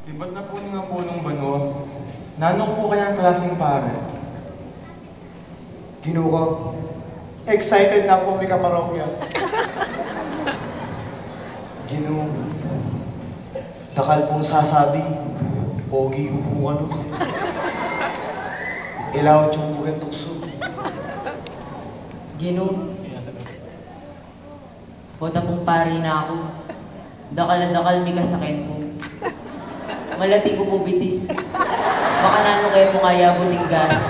Libat na po nga po ng banwa. Nanong po kaya ang klaseng pare? Ginoo, excited na po may kaparokya. Ginoo, dakal pong sasabi, pogi ko po ano. Ilawat yung bugang tukso. Ginoo, bota pong pari na ako. Dakal na dakal may kasakit ko. Malati ko po bitis. Baka nano kayo po kaya buting gas.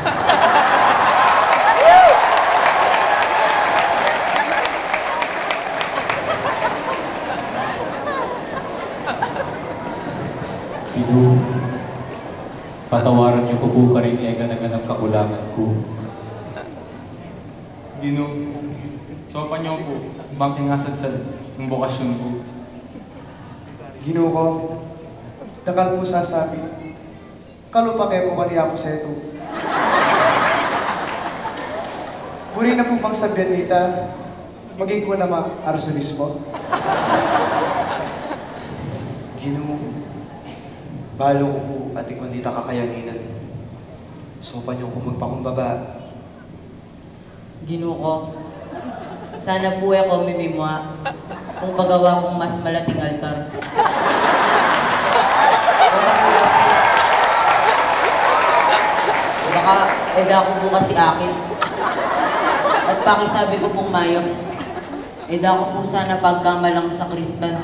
Ginoo, patawaran niyo ko po karing egan-egan ang kakulangan ko. Gino, sopa niyo po, bangking hasadsad ng bokasyon ko. Ginoo ko, dakal po sasabi, kalupa kayo po kaniya po sa ito. Muli na po bang sabihan nita, maging ko na ma-arsonismo? Ginoo, balo ko po at kundi ta kakayaninan. Sopa niyo ko magpakumbaba. Ginoo ko, sana po ako mimimwa kung pagawa kong mas malating altar. Baka eda ko po kasi akin. At pakisabi ko pong mayo, eda ko po sana pagkamalang sa kristan.